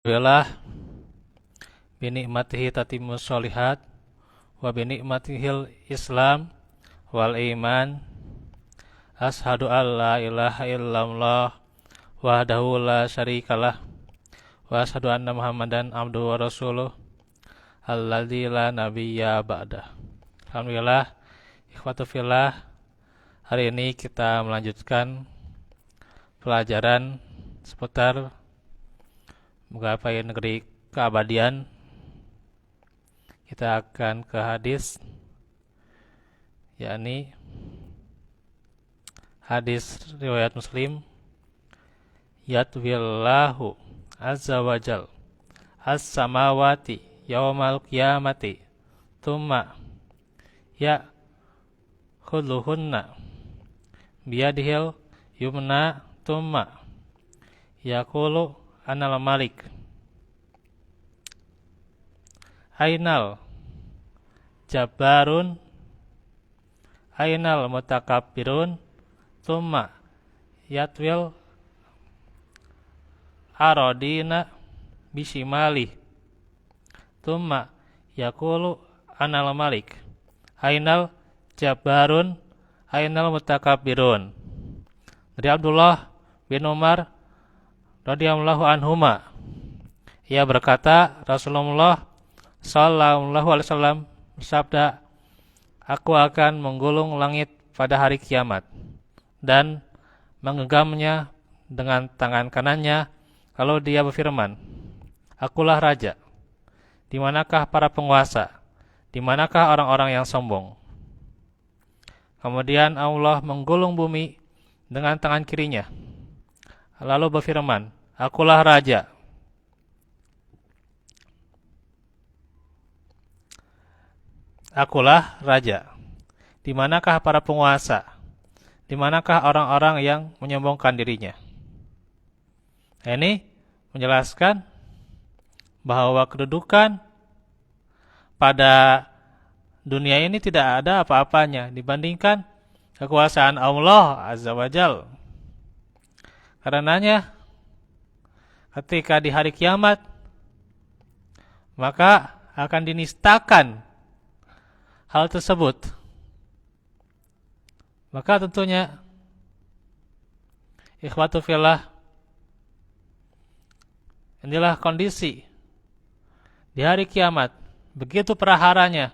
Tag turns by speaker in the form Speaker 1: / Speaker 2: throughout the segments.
Speaker 1: Alhamdulillah binikmatihi tatimmus sholihat wa binikmatihil islam wal iman ashadu an la ilaha illallah wahdahu la syarikalah wa ashadu anna muhammadan abduhu wa rasuluh alladzi la nabiyya ba'dah. Alhamdulillah ikhwatu fillah, hari ini kita melanjutkan pelajaran seputar menggapai negeri keabadian. Kita akan ke hadis, yakni hadis riwayat Muslim. Yatwillahu azza wajal as-samawati yaumal qiyamati thumma ya khudluhunna biyadihil yumna thumma yaqulu anal malik ainal jabbarun ainal mutakabbirun thumma yatwil aradina bishimali thumma yaqulu anal malik ainal jabbarun ainal mutakabbirun. Dari Abdullah bin Umar radhiyallahu anhuma, ia berkata, Rasulullah sallallahu alaihi wasallam bersabda, aku akan menggulung langit pada hari kiamat dan menggenggamnya dengan tangan kanannya, kalau dia berfirman, akulah raja. Di manakah para penguasa? Di manakah orang-orang yang sombong? Kemudian Allah menggulung bumi dengan tangan kirinya, lalu berfirman, akulah raja. Akulah raja. Di manakah para penguasa? Di manakah orang-orang yang menyombongkan dirinya? Ini menjelaskan bahwa kedudukan pada dunia ini tidak ada apa-apanya dibandingkan kekuasaan Allah Azza wa Jal. Karenanya ketika di hari kiamat maka akan dinistakan hal tersebut. Maka tentunya ikhwatu fillah, inilah kondisi di hari kiamat, begitu praharanya.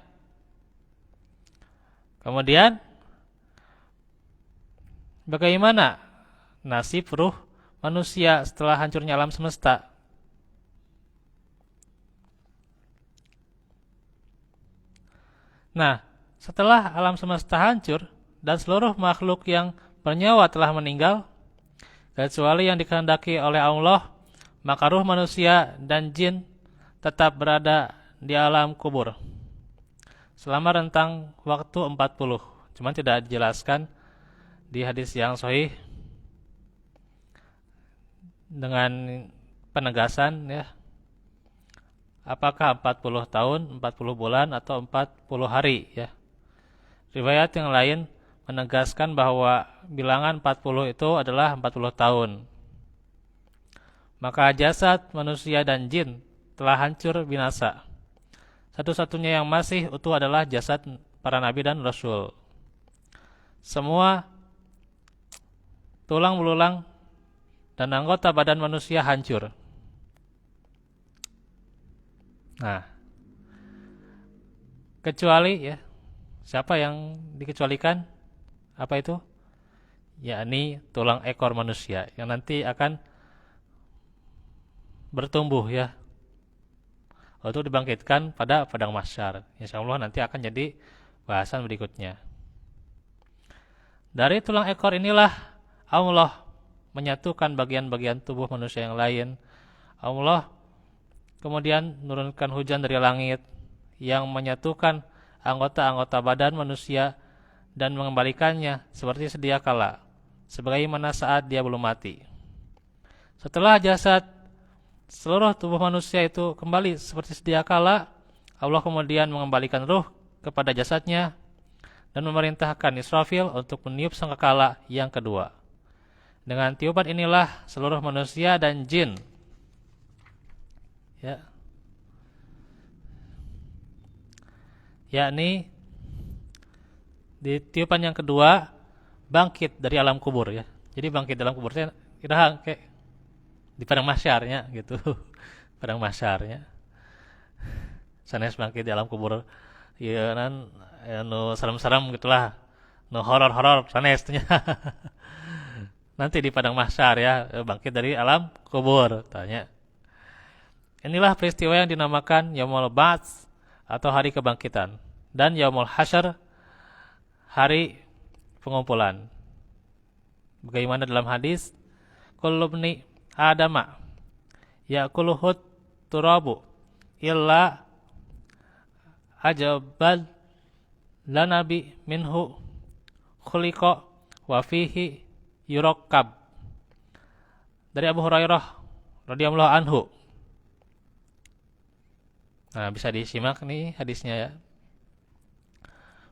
Speaker 1: Kemudian bagaimana nasib ruh manusia setelah hancurnya alam semesta? Nah, setelah alam semesta hancur dan seluruh makhluk yang bernyawa telah meninggal, kecuali yang dikehendaki oleh Allah, maka ruh manusia dan jin tetap berada di alam kubur selama rentang waktu 40. Cuma tidak dijelaskan di hadis yang sahih dengan penegasan ya, apakah 40 tahun, 40 bulan, atau 40 hari ya. Riwayat yang lain menegaskan bahwa bilangan 40 itu adalah 40 tahun. Maka jasad manusia dan jin telah hancur binasa. Satu-satunya yang masih utuh adalah jasad para nabi dan rasul. Semua tulang belulang dan anggota badan manusia hancur. Nah, kecuali ya, siapa yang dikecualikan? Apa itu? Yakni tulang ekor manusia yang nanti akan bertumbuh ya, untuk dibangkitkan pada padang mahsyar. Insyaallah nanti akan jadi bahasan berikutnya. Dari tulang ekor inilah Allah menyatukan bagian-bagian tubuh manusia yang lain. Allah kemudian menurunkan hujan dari langit yang menyatukan anggota-anggota badan manusia dan mengembalikannya seperti sedia kala, sebagaimana saat dia belum mati. Setelah jasad seluruh tubuh manusia itu kembali seperti sedia kala, Allah kemudian mengembalikan ruh kepada jasadnya dan memerintahkan Israfil untuk meniup sangkakala yang kedua. Dengan tiupan inilah seluruh manusia dan jin ya. Yakni di tiupan yang kedua bangkit dari alam kubur ya. Jadi bangkit dalam kubur saya kira kayak di padang mahsyarnya gitu. Padang mahsyarnya. Sanes bangkit di alam kubur ya nan nu serem-serem gitulah. Nu horor-horor sanes nya. Nanti di padang mahsyar ya bangkit dari alam kubur tanya. Inilah peristiwa yang dinamakan Yaumul Ba'ts atau hari kebangkitan dan Yaumul Hasyr hari pengumpulan. Bagaimana dalam hadis kullu bni adama ya'kuluhut turabu illa ajabal lanabi minhu khuliqa wa fihi yurakkab. Dari Abu Hurairah radhiyallahu anhu. Nah, bisa disimak nih hadisnya ya.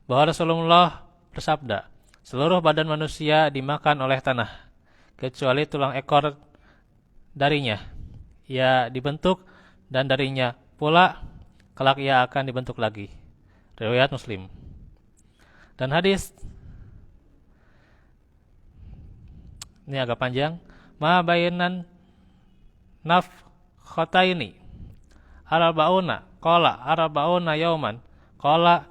Speaker 1: Bahwa Rasulullah bersabda, seluruh badan manusia dimakan oleh tanah, kecuali tulang ekor darinya. Ia dibentuk dan darinya pula kelak ia akan dibentuk lagi. Riwayat Muslim. Dan hadis ini agak panjang. Ma bainan nafkhataini arba'una qala arba'una yauman qala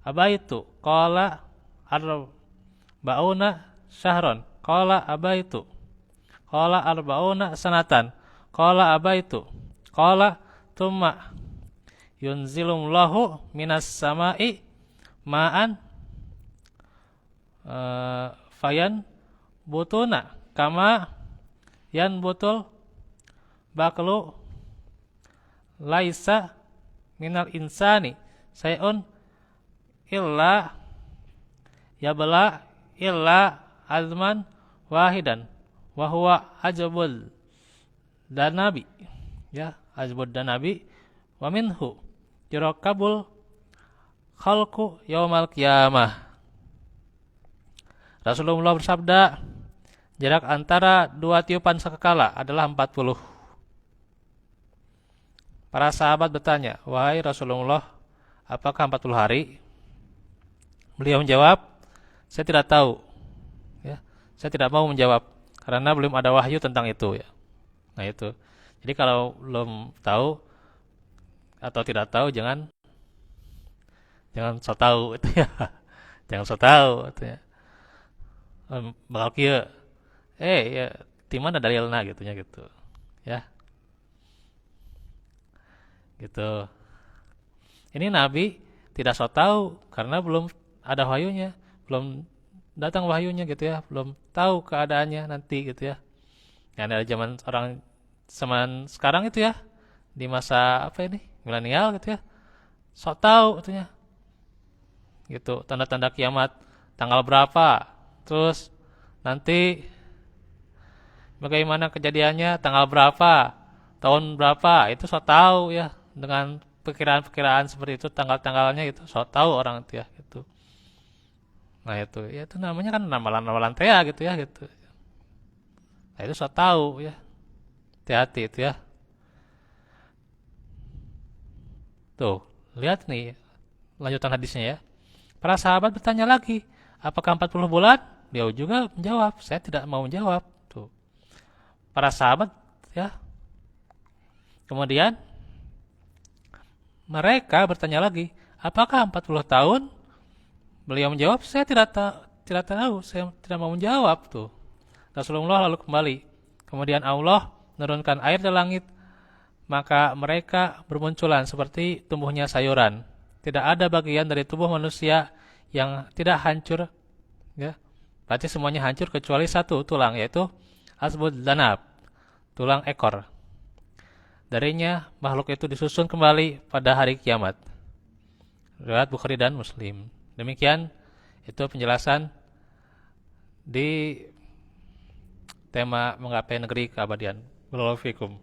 Speaker 1: abaitu qala arba'una syahron qala abaitu qala arba'una sanatan qala abaitu qala thumma yunzilullahu minas sama'i ma'an fayan butuna kama yan butul baklu laisa minal insani sayun illa yabla illa azman wahidan wa huwa ajabul danabi ya ajabul danabi wa minhu yurakabul khalqu yaumal qiyamah. Rasulullah bersabda, jarak antara dua tiupan sakakala adalah 40. Para sahabat bertanya, wahai Rasulullah, apakah 40 hari? Beliau menjawab, saya tidak tahu. Ya, saya tidak mau menjawab karena belum ada wahyu tentang itu. Ya. Nah itu. Jadi kalau belum tahu atau tidak tahu, jangan so tahu itu ya. Jangan so tahu itu ya. Bakal kieu ya di mana dalilna gitunya gitu ya gitu. Ini Nabi tidak so tahu karena belum ada wahyunya, belum datang wahyunya gitu ya, belum tahu keadaannya nanti gitu ya. Yang ada zaman sekarang itu ya, di masa apa ini milenial gitu ya, so tahu itunya gitu, tanda-tanda kiamat tanggal berapa. Terus nanti bagaimana kejadiannya, tanggal berapa, tahun berapa, itu so tahu ya. Dengan perkiraan-perkiraan seperti itu, tanggal-tanggalnya itu so tahu orang itu ya gitu. Nah itu, ya itu namanya kan ramalan-ramalan teh gitu ya gitu. Nah itu so tahu ya. Hati-hati itu ya. Tuh, lihat nih lanjutan hadisnya ya. Para sahabat bertanya lagi, apakah 40 bulan? Dia juga menjawab, saya tidak mau menjawab. Tuh. Para sahabat ya. Kemudian mereka bertanya lagi, apakah 40 tahun? Beliau menjawab, saya tidak tahu, saya tidak mau menjawab tuh. Rasulullah lalu kembali. Kemudian Allah menurunkan air dari langit, maka mereka bermunculan seperti tumbuhnya sayuran. Tidak ada bagian dari tubuh manusia yang tidak hancur ya. Berarti semuanya hancur kecuali satu tulang, yaitu asbud danab, tulang ekor. Darinya makhluk itu disusun kembali pada hari kiamat. Riwayat Bukhari dan Muslim. Demikian itu penjelasan di tema menggapai negeri keabadian. Barakallahu fikum.